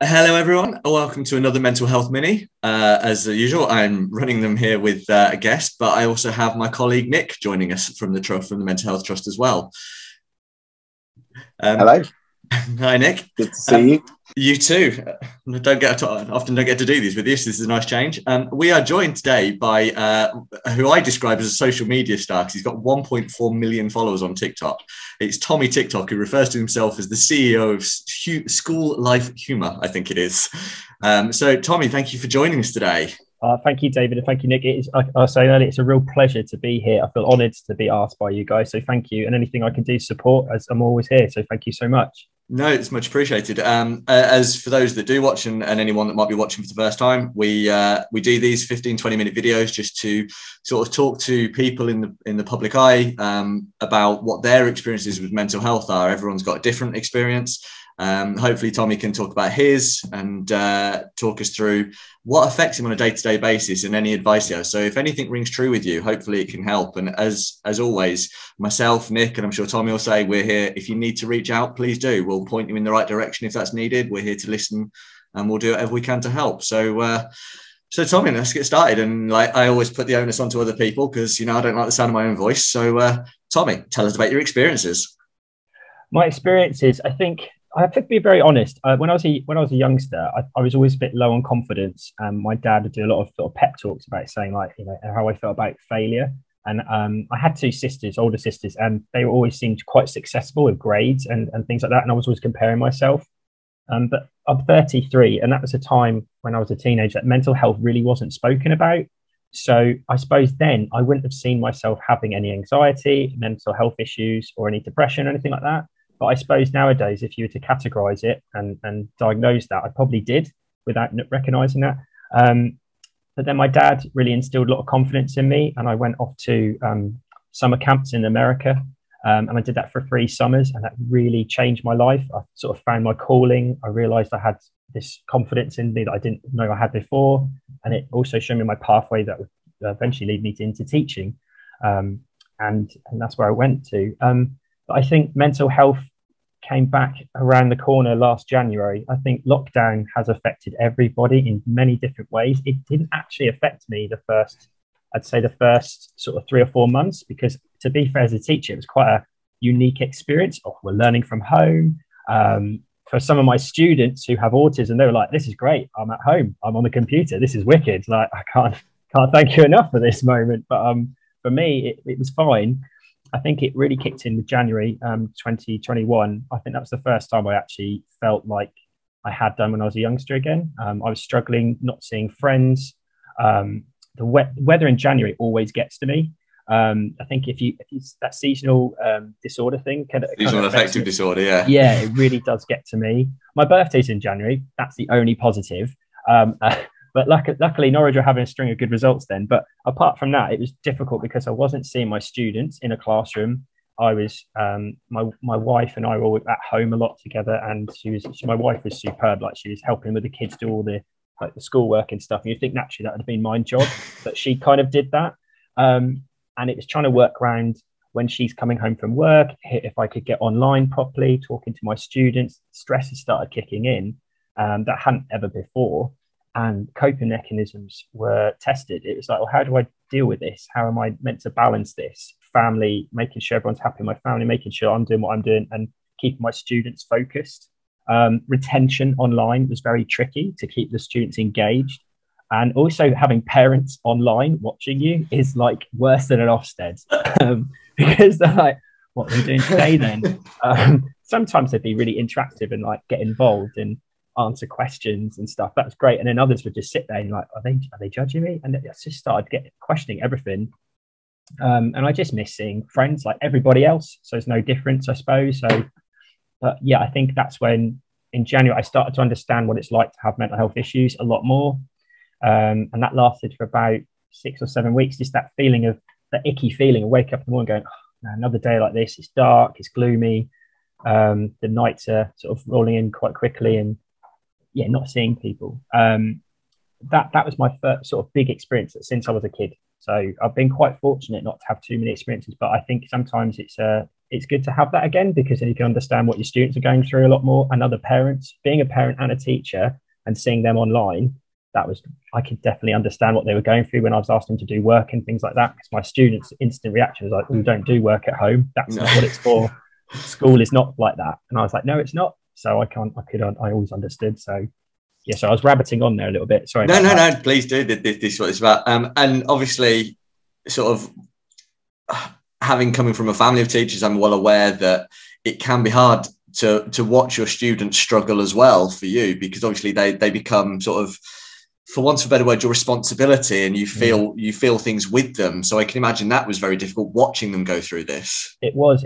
Hello, everyone. Welcome to another Mental Health Mini. As usual, I'm running them here with a guest, but I also have my colleague Nick joining us from the Mental Health Trust as well. Hello. Hi, Nick. Good to see you. You too. Often don't get to do these with you, so this is a nice change. We are joined today by who I describe as a social media star because he's got 1.4 million followers on TikTok. It's Tommy TikTok, who refers to himself as the CEO of School Life Humour, I think it is. So, Tommy, thank you for joining us today. Thank you, David, and thank you, Nick. I was saying earlier, it's a real pleasure to be here. I feel honoured to be asked by you guys, so thank you. And anything I can do to support, as I'm always here. So thank you so much. No, it's much appreciated. As for those that do watch and anyone that might be watching for the first time, we do these 15, 20-minute videos just to sort of talk to people in the public eye about what their experiences with mental health are. Everyone's got a different experience. Hopefully Tommy can talk about his and talk us through what affects him on a day-to-day basis and any advice he has. So if anything rings true with you, hopefully it can help. And as always, myself, Nick, and I'm sure Tommy will say, we're here. If you need to reach out, please do. We'll point you in the right direction if that's needed. We're here to listen and we'll do whatever we can to help. So Tommy, let's get started. And like I always put the onus onto other people because, I don't like the sound of my own voice. So Tommy, tell us about your experiences. My experiences, I have to be very honest. When I was a youngster, I was always a bit low on confidence. My dad would do a lot of sort of pep talks about saying how I felt about failure. And I had two sisters, older sisters, and they always seemed quite successful with grades and things like that. And I was always comparing myself. But I'm 33, and that was a time when I was a teenager that mental health really wasn't spoken about. So I suppose then I wouldn't have seen myself having any anxiety, mental health issues, or any depression or anything like that. But I suppose nowadays, if you were to categorize it and diagnose that, I probably did without recognizing that. But then my dad really instilled a lot of confidence in me, and I went off to summer camps in America. And I did that for 3 summers, and that really changed my life. I sort of found my calling. I realized I had this confidence in me that I didn't know I had before. And it also showed me my pathway that would eventually lead me into teaching. And that's where I went to. But I think mental health came back around the corner last January. I think lockdown has affected everybody in many different ways. It didn't actually affect me the first sort of 3 or 4 months, because to be fair, as a teacher, it was quite a unique experience. We're learning from home. For some of my students who have autism, they were like, this is great. I'm at home. I'm on the computer. This is wicked. Like, I can't thank you enough for this moment. But for me, it was fine. I think it really kicked in with January 2021. I think that was the first time I actually felt like I had done when I was a youngster again. I was struggling, not seeing friends. The weather in January always gets to me. I think if it's that seasonal disorder thing, seasonal affective disorder, yeah, it really does get to me. My birthday's in January. That's the only positive. But luckily, Norwich were having a string of good results then. But apart from that, it was difficult because I wasn't seeing my students in a classroom. I was my wife and I were all at home a lot together, and my wife was superb. Like, she was helping with the kids do all the schoolwork and stuff. And you think naturally that would have been my job, but she kind of did that. And it was trying to work around when she's coming home from work, if I could get online properly, talking to my students. Stress has started kicking in that hadn't ever before. And coping mechanisms were tested. It was like, well, how do I deal with this? How am I meant to balance this? Family, making sure everyone's happy in my family, making sure I'm doing what I'm doing, and keeping my students focused. Retention online was very tricky to keep the students engaged. And also having parents online watching you is like worse than an Ofsted, because they're like, what are they doing today then? Sometimes they'd be really interactive and like get involved and answer questions and stuff. That's great. And then others would just sit there and like, are they judging me? And I just started questioning everything. And I just miss seeing friends like everybody else. So there's no difference, I suppose. So, but yeah, I think that's when in January I started to understand what it's like to have mental health issues a lot more. And that lasted for about 6 or 7 weeks. Just that feeling of the icky feeling of wake up in the morning going, oh, another day like this. It's dark, it's gloomy. The nights are sort of rolling in quite quickly, and yeah, not seeing people. That was my first sort of big experience since I was a kid. So I've been quite fortunate not to have too many experiences, but I think sometimes it's it's good to have that again, because then you can understand what your students are going through a lot more, and other parents. Being a parent and a teacher and seeing them online, I could definitely understand what they were going through when I was asking them to do work and things like that, because my students' instant reaction was like, we don't do work at home, that's not what it's for. School is not like that. And I was like, no, it's not. So I always understood. So yeah, so I was rabbiting on there a little bit. Sorry. No, please do. This is what it's about. And obviously, sort of having coming from a family of teachers, I'm well aware that it can be hard to watch your students struggle as well for you, because obviously they become sort of, for want of a better word, your responsibility, and you feel things with them. So I can imagine that was very difficult watching them go through this. It was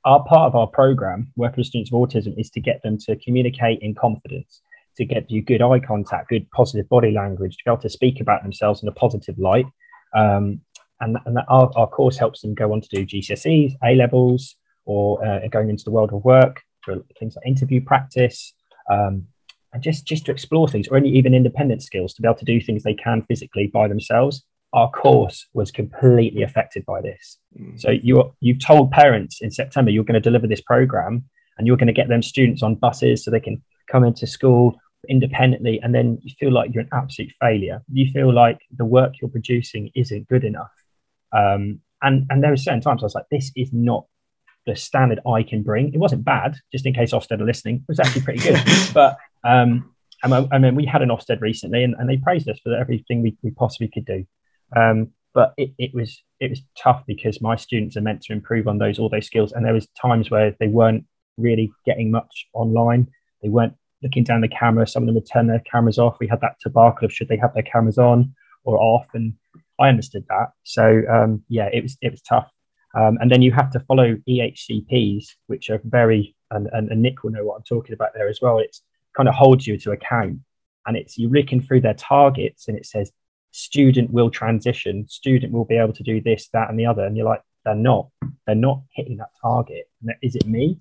our part of our program, working with students of autism, is to get them to communicate in confidence, to get you good eye contact, good positive body language, to be able to speak about themselves in a positive light. And that our course helps them go on to do GCSEs, A levels, or going into the world of work for things like interview practice, and just to explore things, or even independent skills, to be able to do things they can physically by themselves. Our course was completely affected by this. So you've told parents in September you're going to deliver this program, and you're going to get them students on buses so they can come into school independently, and then you feel like you're an absolute failure. You feel like the work you're producing isn't good enough. And there were certain times I was like, this is not the standard I can bring. It wasn't bad, just in case Ofsted are listening. It was actually pretty good. But I mean, we had an Ofsted recently, and they praised us for everything we possibly could do. But it was tough, because my students are meant to improve on all those skills, and there was times where they weren't really getting much online. They weren't looking down the camera. Some of them would turn their cameras off. We had that debacle of should they have their cameras on or off, and I understood that. So yeah, it was tough. And then you have to follow EHCPs, which are very, and Nick will know what I'm talking about there as well. It's kind of holds you to account, and you're looking through their targets, and it says student will transition, student will be able to do this, that, and the other, and you're like, they're not hitting that target. Is it me?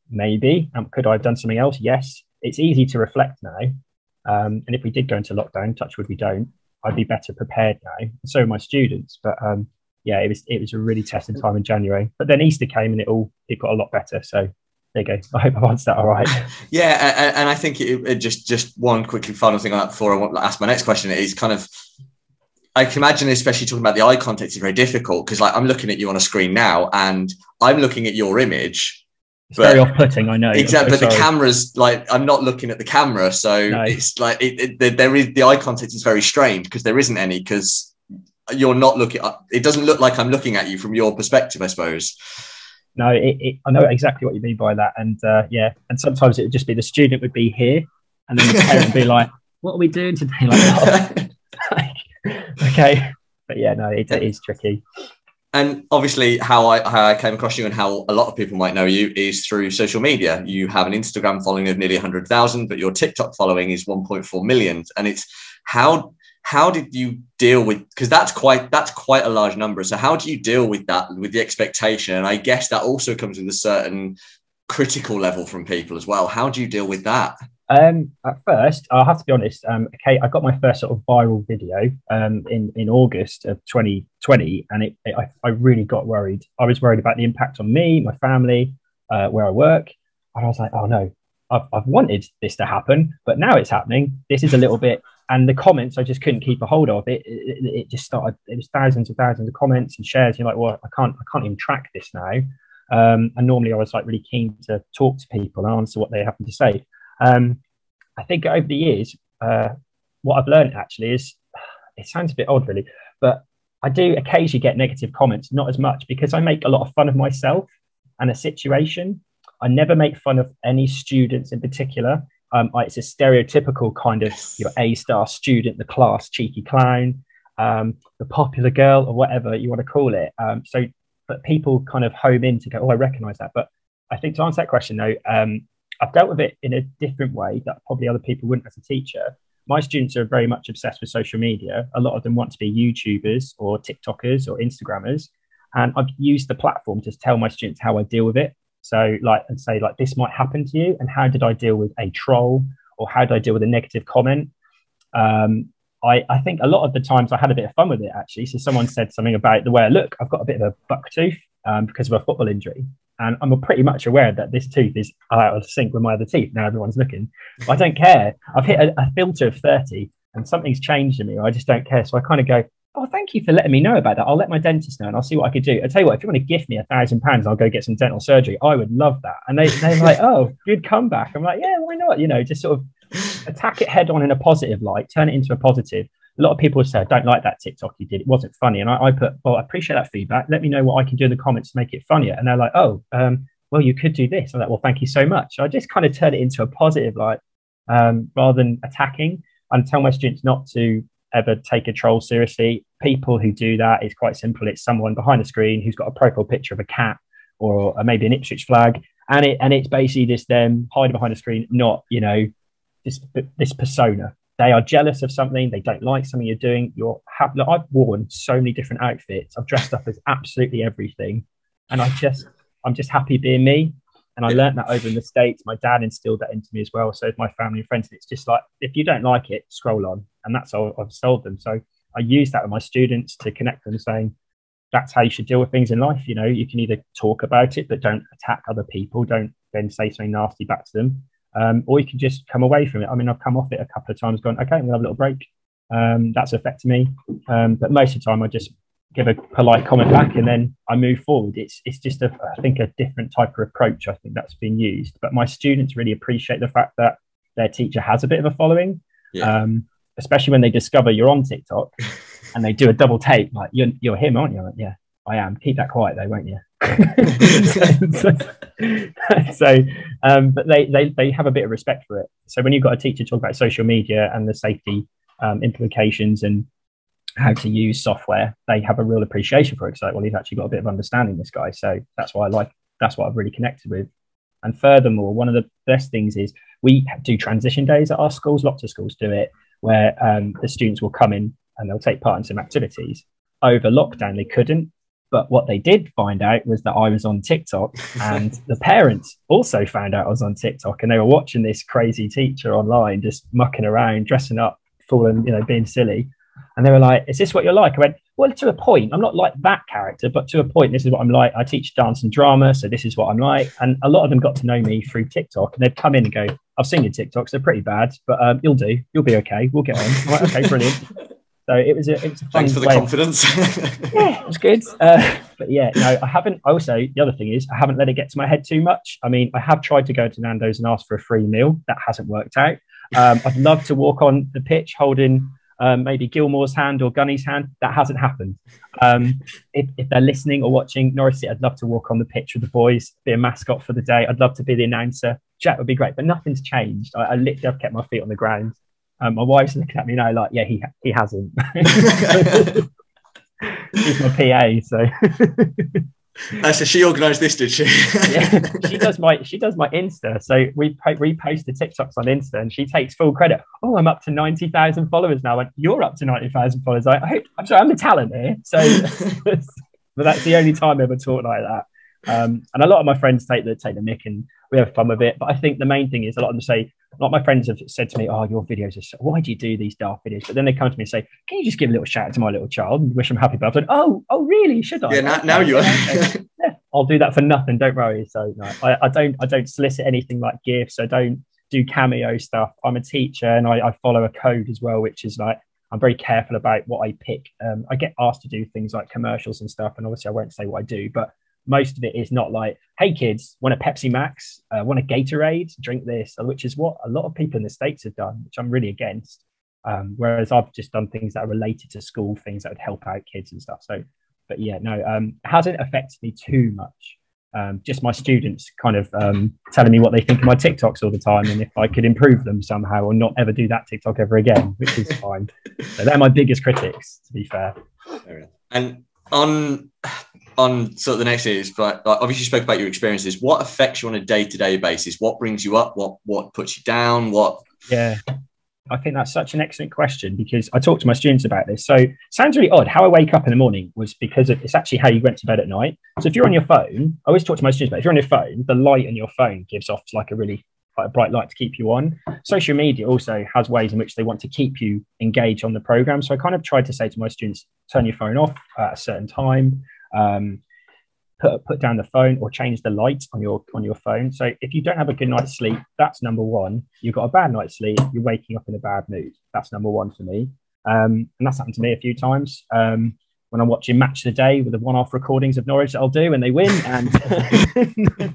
Maybe. Could I have done something else? Yes. It's easy to reflect now, and if we did go into lockdown, touch wood we don't, I'd be better prepared now, and so are my students. But yeah, it was a really testing time in January. But then Easter came, and it got a lot better. So there you go. I hope I've answered that all right. Yeah, and I think it just one quickly final thing on that before I want to ask my next question is kind of, I can imagine, especially talking about the eye contact, is very difficult, because like I'm looking at you on a screen now, and I'm looking at your image. It's very off-putting, I know. Exactly, but the camera's like, I'm not looking at the camera, so no. It's like there is, the eye contact is very strange, because there isn't any, because you're not looking. It doesn't look like I'm looking at you from your perspective, I suppose. No, I know exactly what you mean by that, and yeah, and sometimes it would just be the student would be here, and then the parent would be like, "What are we doing today?" Like, okay, but yeah, no, it is tricky. And obviously, how I came across you, and how a lot of people might know you, is through social media. You have an Instagram following of nearly 100,000, but your TikTok following is 1.4 million. And it's how did you deal with, because that's quite a large number. So how do you deal with that, with the expectation? And I guess that also comes with a certain critical level from people as well. How do you deal with that? At first, I'll have to be honest. Okay, I got my first sort of viral video in August of 2020, and I really got worried. I was worried about the impact on me, my family, where I work, and I was like, oh no, I've wanted this to happen, but now it's happening. This is a little bit, and the comments I just couldn't keep a hold of. It just started. It was thousands and thousands of comments and shares. You're like, well, I can't even track this now. And normally I was like really keen to talk to people and answer what they happen to say. I think over the years, what I've learned actually is, it sounds a bit odd really, but I do occasionally get negative comments, not as much, because I make a lot of fun of myself and a situation. I never make fun of any students in particular. It's a stereotypical kind of your A-star student, the class cheeky clown, the popular girl, or whatever you want to call it. But people kind of home in to go, oh, I recognize that. But I think to answer that question though, I've dealt with it in a different way that probably other people wouldn't as a teacher. My students are very much obsessed with social media. A lot of them want to be YouTubers or TikTokers or Instagrammers. And I've used the platform to tell my students how I deal with it. So say this might happen to you, and how did I deal with a troll, or how did I deal with a negative comment? I think a lot of the times I had a bit of fun with it actually. So someone said something about the way I look. I've got a bit of a buck tooth. because of a football injury. And I'm pretty much aware that this tooth is out of sync with my other teeth. Now everyone's looking. But I don't care. I've hit a filter of 30 and something's changed in me. I just don't care. So I kind of go, oh, thank you for letting me know about that. I'll let my dentist know and I'll see what I could do. I tell you what, if you want to gift me £1,000, I'll go get some dental surgery. I would love that. And they're like, oh, good comeback. I'm like, yeah, why not? You know, just sort of attack it head on in a positive light, turn it into a positive. A lot of people say, I don't like that TikTok you did. It wasn't funny. And I put, well, I appreciate that feedback. Let me know what I can do in the comments to make it funnier. And they're like, oh, well, you could do this. I'm like, well, thank you so much. So I just kind of turn it into a positive light rather than attacking. And tell my students not to ever take a troll seriously. People who do that, it's quite simple. It's someone behind the screen who's got a profile picture of a cat or maybe an Ipswich flag. And it's basically just them hiding behind the screen, not, you know, this persona. They are jealous of something. They don't like something you're doing. I've worn so many different outfits. I've dressed up as absolutely everything. And I'm just happy being me. And I learned that over in the States. My dad instilled that into me as well. So my family and friends, it's just like, if you don't like it, scroll on. And that's how I've sold them. So I use that with my students to connect them, saying, that's how you should deal with things in life. You know, you can either talk about it, but don't attack other people. Don't then say something nasty back to them. Or you can just come away from it. I mean, I've come off it a couple of times, gone, okay, I'm gonna have a little break. That's affected me. But most of the time I just give a polite comment back and then I move forward. It's just I think a different type of approach. I think that's been used, but my students really appreciate the fact that their teacher has a bit of a following, especially when they discover you're on TikTok and they do a double take, like you're him, aren't you? Like, yeah, I am. Keep that quiet though, won't you? But they have a bit of respect for it. So when you've got a teacher talk about social media and the safety implications and how to use software, they have a real appreciation for it. It's like, well, he's actually got a bit of understanding, this guy. So that's what I've really connected with. And furthermore, one of the best things is we do transition days at our schools. Lots of schools do it, where the students will come in and they'll take part in some activities. Over lockdown, they couldn't. But what they did find out was that I was on TikTok, and the parents also found out I was on TikTok, and they were watching this crazy teacher online, just mucking around, dressing up, fooling, being silly. And they were like, is this what you're like? I went, well, to a point. I'm not like that character, but to a point, this is what I'm like. I teach dance and drama, so this is what I'm like. And a lot of them got to know me through TikTok, and they'd come in and go, I've seen your TikToks. They're pretty bad, but you'll do. You'll be okay. We'll get on. I'm like, okay, brilliant. So it was a fun Thanks for the confidence. Yeah, it was good. But yeah, no, I haven't. Also, the other thing is I haven't let it get to my head too much. I mean, I have tried to go to Nando's and ask for a free meal. That hasn't worked out. I'd love to walk on the pitch holding maybe Gilmore's hand or Gunny's hand. That hasn't happened. If they're listening or watching Norwich City, I'd love to walk on the pitch with the boys, be a mascot for the day. I'd love to be the announcer. Jack would be great, but nothing's changed. I literally have kept my feet on the ground. My wife's looking at me now like, yeah, he hasn't. He's my PA, so. So she organised this, did she? Yeah, she does my Insta. So we repost the TikToks on Insta, and she takes full credit. Oh, I'm up to 90,000 followers now. And you're up to 90,000 followers. I'm sorry, I'm the talent here. So, but that's the only time I ever talk like that. And a lot of my friends take the mick and we have fun with it. But I think the main thing is a lot of them say, a lot of my friends have said to me, oh, your videos are so, why do you do these daft videos? But then they come to me and say, can you just give a little shout out to my little child and wish him happy birthday? Oh, really? Should I? Yeah, now you are. Yeah, I'll do that for nothing. Don't worry. So no, I don't solicit anything like gifts. I don't do cameo stuff. I'm a teacher and I follow a code as well, which is like, I'm very careful about what I pick. I get asked to do things like commercials and stuff. And obviously I won't say what I do, but most of it is not like, hey kids, want a Pepsi Max, want a Gatorade, drink this, which is what a lot of people in the States have done, which I'm really against. Whereas I've just done things that are related to school, things that would help out kids and stuff. So, but yeah, no, it hasn't affected me too much. Just my students kind of telling me what they think of my TikToks all the time, and if I could improve them somehow or not ever do that TikTok ever again, which is fine. So they're my biggest critics, to be fair. And on sort of the next series, but obviously you spoke about your experiences. What affects you on a day-to-day basis? What brings you up? What puts you down? Yeah, I think that's such an excellent question, because I talk to my students about this. So it sounds really odd. How I wake up in the morning was because it's actually how you went to bed at night. So if you're on your phone, I always talk to my students about, if you're on your phone, the light on your phone gives off like a really quite a bright light to keep you on. Social media also has ways in which they want to keep you engaged on the program. So I kind of tried to say to my students, turn your phone off at a certain time. put down the phone or change the light on your phone. So if you don't have a good night's sleep, that's number one. You've got a bad night's sleep, you're waking up in a bad mood. That's number one for me. And that's happened to me a few times. When I'm watching Match of the Day with the one-off recordings of Norwich that I'll do when they win, and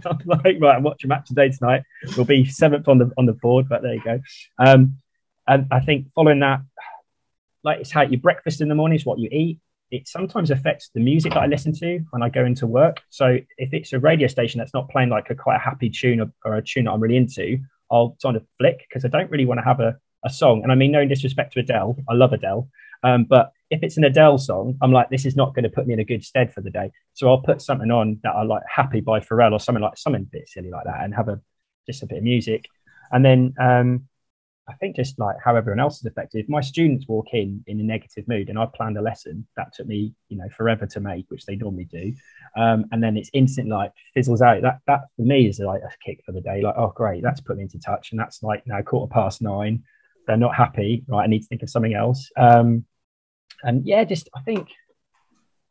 I'm like, right, I'm watching Match of the Day tonight. We'll be 7th on the board, but there you go. And I think following that, like, it's how your breakfast in the morning is what you eat. It sometimes affects the music that I listen to when I go into work. So if it's a radio station that's not playing like quite a happy tune or a tune that I'm really into, I'll sort of flick, because I don't really want to have a song. And I mean, no disrespect to Adele, I love Adele, but if it's an Adele song, I'm like, this is not going to put me in a good stead for the day. So I'll put something on that I like, Happy by Pharrell, or something a bit silly like that, and have just a bit of music. And then I think just like how everyone else is affected. If my students walk in a negative mood and I planned a lesson that took me, forever to make, which they normally do, and then it's instant, like, fizzles out, that for me is like a kick for the day. Like, oh great, that's put me into touch, and that's like now 9:15. They're not happy, right? I need to think of something else. And yeah, just I think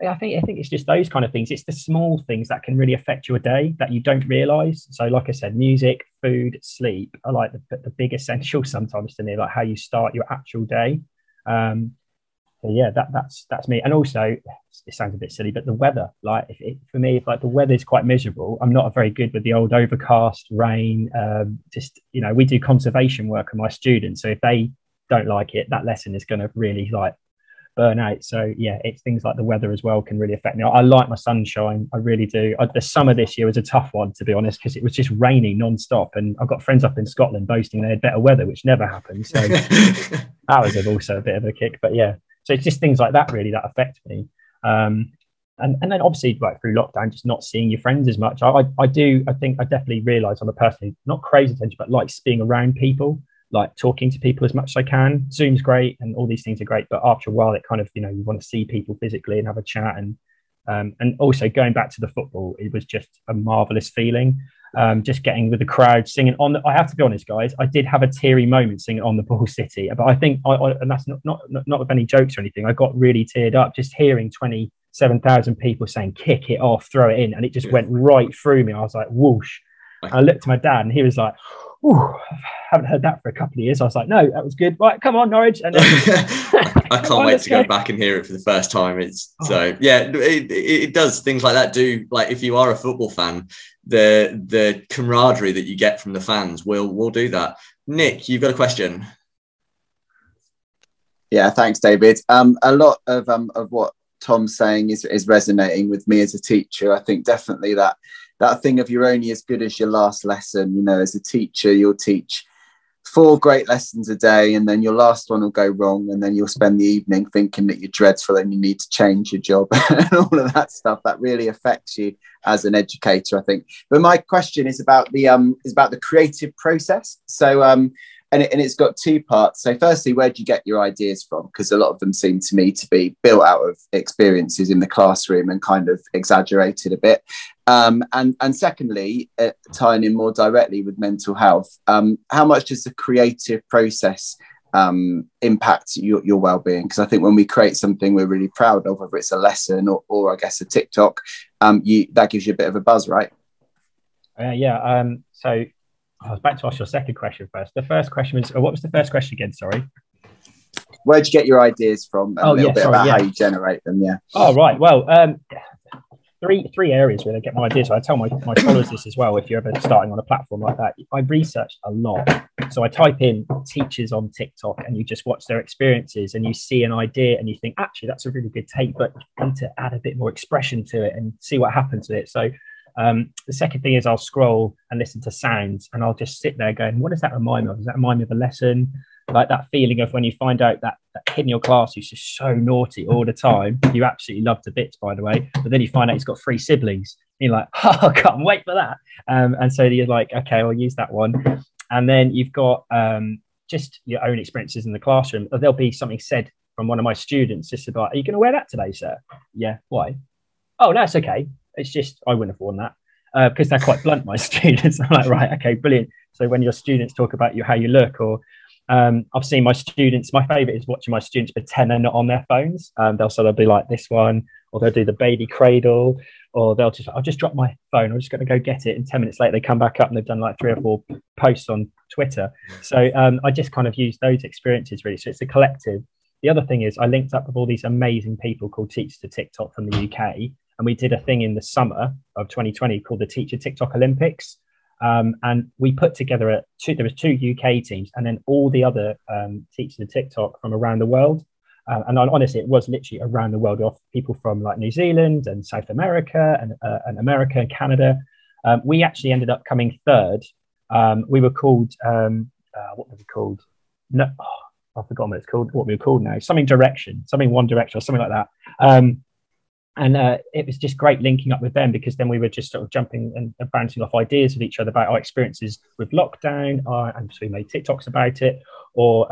it's just those kind of things. It's the small things that can really affect your day that you don't realize. So like I said, music, food, sleep are like the big essentials sometimes to me, like how you start your actual day. So yeah, that's me. And also, it sounds a bit silly, but the weather, like for me, if like the weather is quite miserable, I'm not very good with the old overcast, rain. We do conservation work with my students. So if they don't like it, that lesson is going to really like burn out. So yeah, it's things like the weather as well can really affect me. I like my sunshine, I really do. The summer this year was a tough one, to be honest, because it was just raining non-stop, and I've got friends up in Scotland boasting they had better weather, which never happens. So that was also a bit of a kick. But yeah, so it's just things like that really that affect me. And then obviously, like, through lockdown, just not seeing your friends as much. I think I definitely realize I'm a person who's not crazy attention, but likes being around people, like talking to people as much as I can. Zoom's great and all these things are great, but after a while it kind of, you want to see people physically and have a chat. And also going back to the football, it was just a marvelous feeling. Just getting with the crowd singing I have to be honest, guys, I did have a teary moment singing On the Ball City, but I think and that's not with any jokes or anything, I got really teared up just hearing 27,000 people saying kick it off, throw it in, and it just went right through me. I was like, whoosh. I looked at my dad and he was like, ooh, I haven't heard that for a couple of years. I was like, no, that was good. Right, come on, Norwich. And then, I can't wait to go back and hear it for the first time. So yeah, it does things like that. Like, if you are a football fan, the camaraderie that you get from the fans will do that. Nick, you've got a question. Yeah, thanks, David. A lot of what Tom's saying is resonating with me as a teacher. I think definitely that thing of you're only as good as your last lesson. As a teacher, you'll teach 4 great lessons a day, and then your last one will go wrong, and then you'll spend the evening thinking that you're dreadful and you need to change your job and all of that stuff. That really affects you as an educator, I think. But my question is about the creative process. So and it's got 2 parts. So firstly, where do you get your ideas from? Because a lot of them seem to me to be built out of experiences in the classroom and kind of exaggerated a bit. And secondly, tying in more directly with mental health, how much does the creative process impact your well-being? Because I think when we create something we're really proud of, whether it's a lesson or I guess a TikTok, that gives you a bit of a buzz, right? So I was about to ask your second question first. The first question was, what was the first question again? Sorry. Where'd you get your ideas from? And a little bit about how you generate them. Yeah. Oh, right. Well, three areas where I get my ideas. So I tell my followers this as well. If you're ever starting on a platform like that, I researched a lot. So I type in teachers on TikTok and you just watch their experiences and you see an idea and you think, actually, that's a really good take, but I need to add a bit more expression to it and see what happens to it. So the second thing is I'll scroll and listen to sounds, and I'll just sit there going, what does that remind me of? Does that remind me of a lesson? Like that feeling of when you find out that kid in your class who's just so naughty all the time, you absolutely love to bits, by the way, but then you find out he's got 3 siblings. And you're like, oh, I can't wait for that. And so you're like, okay, I'll use that one. And then you've got just your own experiences in the classroom. There'll be something said from one of my students just about, are you going to wear that today, sir? Yeah. Why? Oh, no, it's okay. It's just, I wouldn't have worn that because they're quite blunt, my students. I'm like, right, okay, brilliant. So when your students talk about how you look, or I've seen my students, my favorite is watching my students pretend they're not on their phones. They'll be like this one, or they'll do the baby cradle, or they'll just, I'll just drop my phone, I'm just going to go get it, and 10 minutes later they come back up and they've done like 3 or 4 posts on Twitter. So I just kind of use those experiences really. So it's a collective. The other thing is I linked up with all these amazing people called Teachers to TikTok from the UK, and we did a thing in the summer of 2020 called the Teacher TikTok Olympics. And we put together there was 2 UK teams and then all the other Teachers of TikTok from around the world. And honestly, it was literally around the world, of people from like New Zealand and South America and America and Canada. We actually ended up coming third. We were called, what were we called? No, I've forgotten what it's called. What we were called now? Something One Direction, or something like that. And it was just great linking up with them, because then we were just sort of jumping and bouncing off ideas with each other about our experiences with lockdown, and so we made TikToks about it, or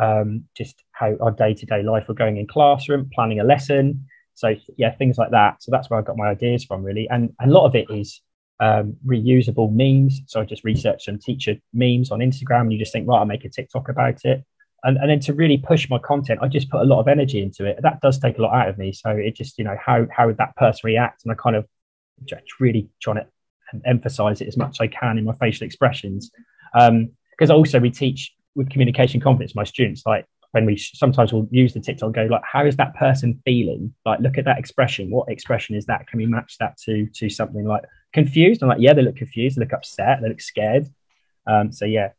just how our day-to-day life were going in classroom, planning a lesson. So yeah, things like that. So that's where I got my ideas from really. And a lot of it is reusable memes. So I just researched some teacher memes on Instagram, and you just think, right, I'll make a TikTok about it. And then to really push my content, I just put a lot of energy into it. That does take a lot out of me. So it just, how would that person react? And I kind of really trying to emphasize it as much as I can in my facial expressions. Because also we teach with communication confidence, my students, like when sometimes we'll use the TikTok and go like, how is that person feeling? Like, look at that expression. What expression is that? Can we match that to something like confused? I'm like, yeah, they look confused. They look upset. They look scared. So yeah.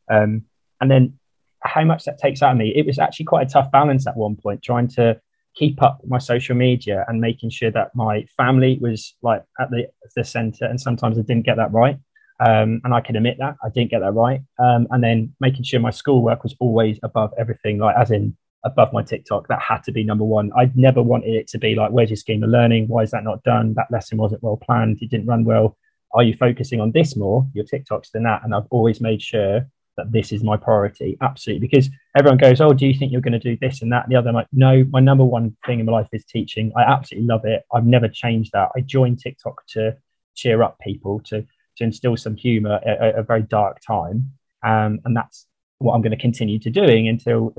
And then, how much that takes out of me, it was actually quite a tough balance at one point, trying to keep up my social media and making sure that my family was like at the center. And sometimes I didn't get that right. And I can admit that I didn't get that right. And then making sure my schoolwork was always above everything, like as in above my TikTok. That had to be number one. I'd never wanted it to be like, where's your scheme of learning? Why is that not done? That lesson wasn't well planned. It didn't run well. Are you focusing on this more, your TikToks, than that? And I've always made sure that this is my priority. Absolutely. Because everyone goes, oh, do you think you're going to do this and that and the other? I'm like, no, my number one thing in my life is teaching. I absolutely love it. I've never changed that. I joined TikTok to cheer up people, to instill some humor at a very dark time. And that's what I'm going to continue to doing until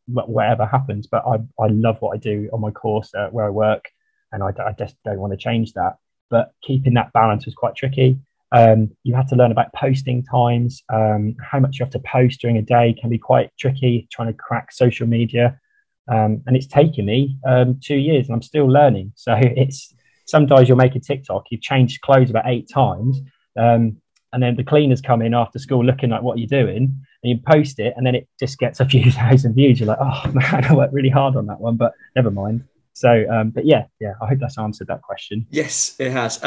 whatever happens. But I love what I do on my course where I work, and I just don't want to change that. But keeping that balance was quite tricky. You have to learn about posting times. How much you have to post during a day can be quite tricky, trying to crack social media. And it's taken me 2 years and I'm still learning. So it's sometimes you'll make a TikTok, you've changed clothes about 8 times. And then the cleaners come in after school looking at what you're doing, and you post it, and then it just gets a few thousand views. You're like, oh man, I worked really hard on that one, but never mind. So, but yeah, I hope that's answered that question. Yes, it has.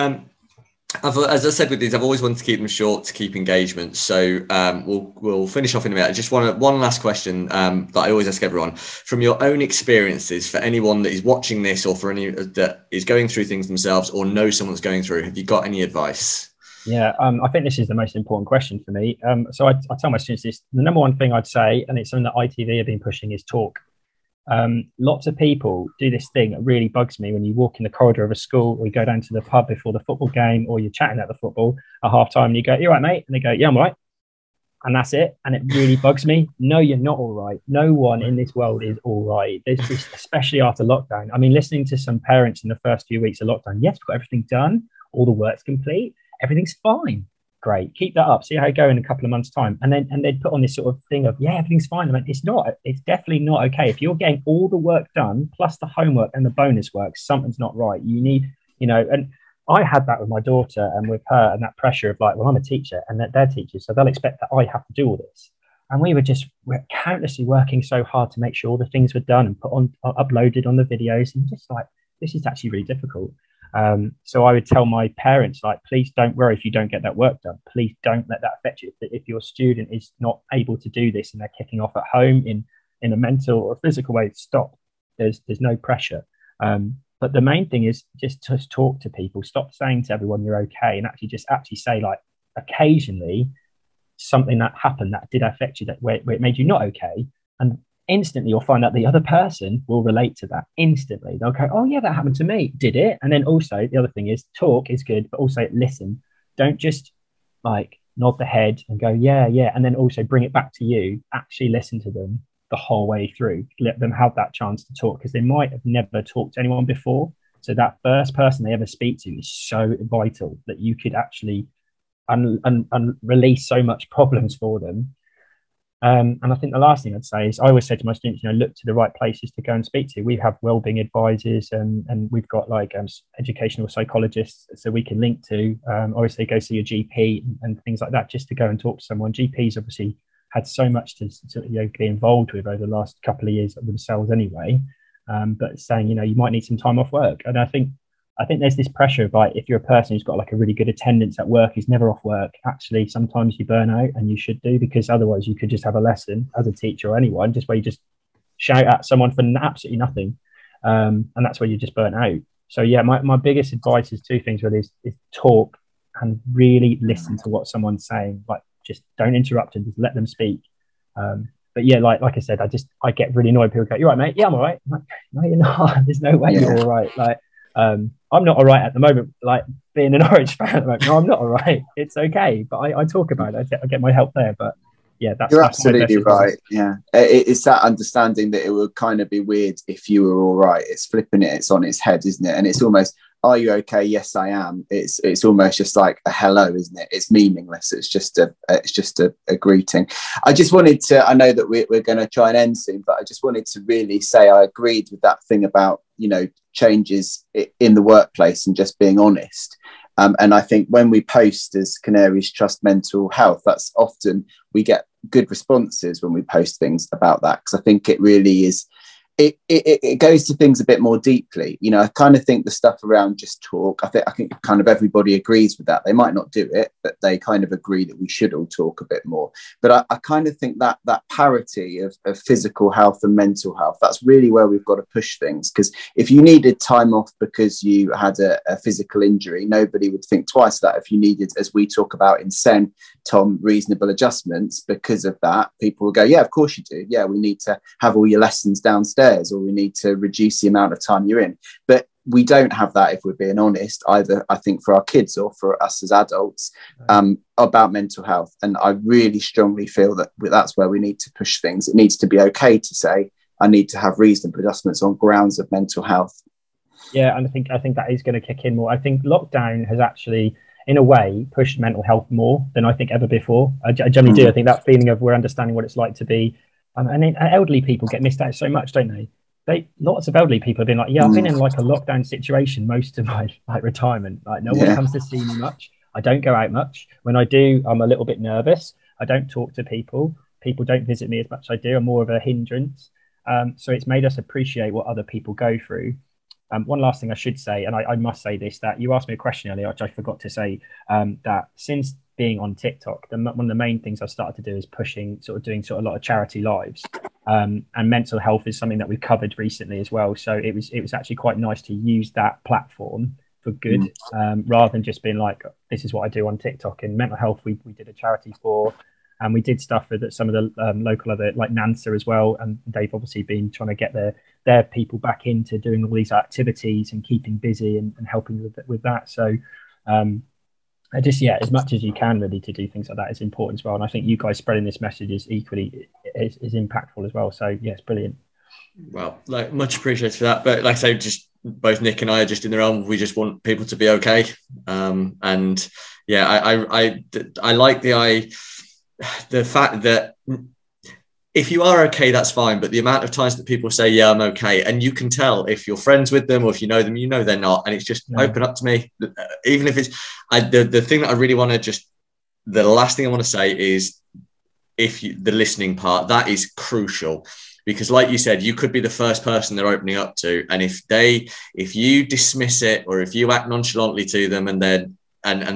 As I said with these, I've always wanted to keep them short to keep engagement. So we'll finish off in a minute. I just want one last question that I always ask everyone. From your own experiences, for anyone that is watching this, or for any that is going through things themselves or knows someone that's going through, have you got any advice? Yeah, I think this is the most important question for me. So I tell my students this: the number one thing I'd say, and it's something that ITV have been pushing, is talk. Lots of people do this thing that really bugs me when you walk in the corridor of a school, or you go down to the pub before the football game, or you're chatting at the football at half time and you go, "You all right, mate?" And they go, "Yeah, I'm all right." And that's it. And it really bugs me. No, you're not all right. No one in this world is all right. There's this, especially after lockdown. I mean, listening to some parents in the first few weeks of lockdown, yes, we've got everything done, all the work's complete, everything's fine. Great, keep that up, see how you go in a couple of months' time. And they'd put on this sort of thing of, yeah, everything's fine. I mean, it's definitely not okay. If you're getting all the work done plus the homework and the bonus work, something's not right. You need, and I had that with my daughter and with her, and that pressure of like, well, I'm a teacher and they're teachers, so they'll expect that I have to do all this. And we're countlessly working so hard to make sure all the things were done and uploaded on the videos, and just like, this is actually really difficult. So I would tell my parents, like, please don't worry if you don't get that work done. Please don't let that affect you. If your student is not able to do this and they're kicking off at home in a mental or physical way, stop. There's no pressure. But the main thing is just to talk to people. Stop saying to everyone you're okay, and actually say, like, occasionally something that happened that did affect you, where it made you not okay, and instantly you'll find that the other person will relate to that instantly. They'll go, oh yeah, that happened to me. Did it? And then also the other thing is, talk is good, but also listen. Don't just like nod the head and go, yeah, and then also bring it back to you. Actually listen to them the whole way through. Let them have that chance to talk, because they might have never talked to anyone before. So that first person they ever speak to is so vital, that you could actually release so much problems for them. And I think the last thing I'd say is, I always say to my students, look to the right places to go and speak to. We have wellbeing advisors, and we've got like educational psychologists, so we can link to. Obviously, go see your GP and things like that, just to go and talk to someone. GPs obviously had so much to be involved with over the last couple of years themselves anyway. But saying, you might need some time off work. And I think there's this pressure of, like, if you're a person who's got like a really good attendance at work, who's never off work, actually sometimes you burn out, and you should do, because otherwise you could just have a lesson as a teacher or anyone, just where you just shout at someone for absolutely nothing. And that's where you just burn out. So yeah, my biggest advice is two things really, is talk and really listen to what someone's saying. Like, just don't interrupt them, just let them speak. But yeah, like I said, I get really annoyed. People go, "You're right, mate." "Yeah, I'm all right." I'm like, "No, you're not. There's no way you're all right." Like, I'm not all right at the moment, like being an Orange fan. Like, no, I'm not all right. It's okay. But I talk about it. I get my help there. But yeah, you're absolutely right. Yeah, it's that understanding that it would kind of be weird if you were all right. It's flipping it. It's on its head, isn't it? And it's almost, "Are you okay?" "Yes, I am." It's almost just like a hello, isn't it? It's meaningless. It's just a greeting. I just wanted to, I know that we're going to try and end soon, but I just wanted to really say I agreed with that thing about, changes in the workplace and just being honest. And I think when we post as Canaries Trust Mental Health, that's often, we get good responses when we post things about that, because I think it really is, it goes to things a bit more deeply. I kind of think the stuff around just talk, I think kind of everybody agrees with that. They might not do it, but they kind of agree that we should all talk a bit more. But I kind of think that parity of physical health and mental health, that's really where we've got to push things. Because if you needed time off because you had a physical injury, nobody would think twice that. If you needed, as we talk about in SEN, Tom, reasonable adjustments because of that, people will go, "Yeah, of course you do. Yeah, we need to have all your lessons downstairs, or we need to reduce the amount of time you're in." But we don't have that, if we're being honest, either, I think, for our kids or for us as adults, about mental health. And I really strongly feel that that's where we need to push things. It needs to be okay to say, "I need to have reasonable adjustments on grounds of mental health." Yeah, and I think that is going to kick in more. I think lockdown has actually, in a way, pushed mental health more than I think ever before. I generally do. I think that feeling of we're understanding what it's like to be, and elderly people get missed out so much, don't they? Lots of elderly people have been like, "Yeah, I've been in like a lockdown situation most of my retirement. Like, no one comes to see me much. I don't go out much. When I do, I'm a little bit nervous. I don't talk to people. People don't visit me as much as I do. I'm more of a hindrance." So it's made us appreciate what other people go through. One last thing I should say, and I must say this, that you asked me a question earlier, which I forgot to say, that since being on TikTok, one of the main things I've started to do is doing a lot of charity lives. And mental health is something that we've covered recently as well. So it was actually quite nice to use that platform for good, rather than just being like, "This is what I do on TikTok." And mental health, we did a charity for, and we did stuff with some of the local other, like NANSA as well. And they've obviously been trying to get their people back into doing all these activities and keeping busy and helping with that. So as much as you can really to do things like that is important as well. And I think you guys spreading this message is equally is impactful as well. So yes, brilliant. Well, much appreciated for that. But like I say, just both Nick and I are just in the realm. We just want people to be okay. And yeah, I like the fact that if you are okay, that's fine. But the amount of times that people say, "Yeah, I'm okay," and you can tell if you're friends with them or if you know them, they're not. And it's just open up to me. Even if it's the thing that I really want to the last thing I want to say is, the listening part, that is crucial. Because like you said, you could be the first person they're opening up to. And if you dismiss it, or if you act nonchalantly to them and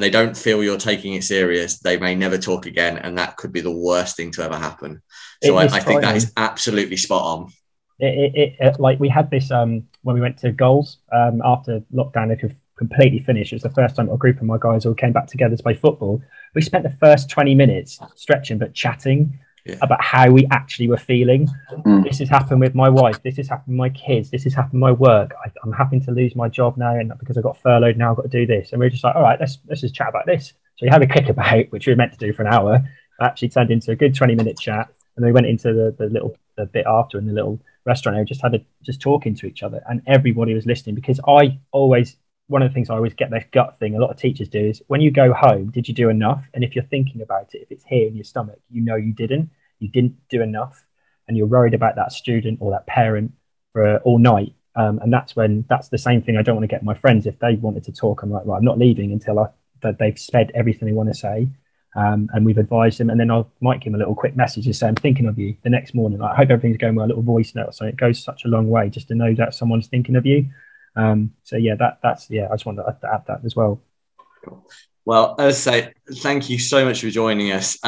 they don't feel you're taking it serious, they may never talk again. And that could be the worst thing to ever happen. So I think that is absolutely spot on. Like we had this when we went to Goals after lockdown, it could completely finish. It was the first time a group of my guys all came back together to play football. We spent the first 20 minutes stretching, but chatting about how we actually were feeling. This has happened with my wife. This has happened with my kids. This has happened with my work. I'm having to lose my job now, and because I got furloughed now, I've got to do this. And we're just like, all right, let's just chat about this. So we had a kick about, which we were meant to do for an hour, actually turned into a good 20-minute chat. And we went into the bit after in the little restaurant area, just talking to each other, and everybody was listening, because one of the things I always get, this gut thing a lot of teachers do, is when you go home, did you do enough? And if you're thinking about it, if it's here in your stomach, you didn't do enough, and you're worried about that student or that parent for all night. And that's the same thing I don't want to get my friends. If they wanted to talk, I'm like, right, I'm not leaving until they've said everything they want to say. And we've advised them, and then I might give them a little quick message and say, I'm thinking of you the next morning. I hope everything's going well, a little voice note. So it goes such a long way just to know that someone's thinking of you. So yeah, that's I just wanted to add that as well. Well, as I say, thank you so much for joining us.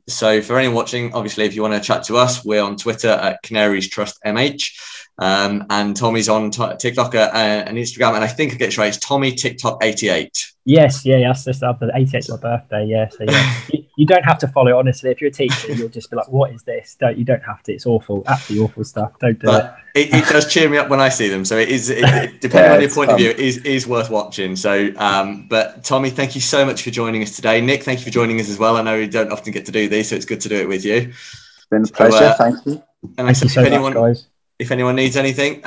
So for anyone watching, obviously, if you want to chat to us, we're on Twitter at Canaries Trust MH. And Tommy's on TikTok and Instagram, and I think I get it right, it's Tommy TikTok 88. Yes, that's just after the 88th my birthday. Yeah, so yeah, you don't have to follow it, honestly. If you're a teacher, you'll just be like, "What is this?" You don't have to. It's awful, absolutely awful stuff. Don't do it. It does cheer me up when I see them. So depending on your point of view, it is worth watching. So, but Tommy, thank you so much for joining us today. Nick, thank you for joining us as well. I know we don't often get to do these, so it's good to do it with you. It's been a pleasure. Thank you. And thank you so much, guys. If anyone needs anything,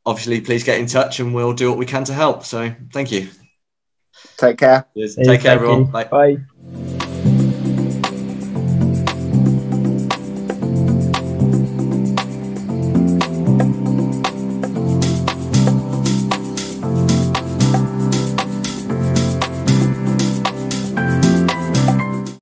obviously, please get in touch and we'll do what we can to help. So thank you. Take care. Take care, everyone. Bye. Bye.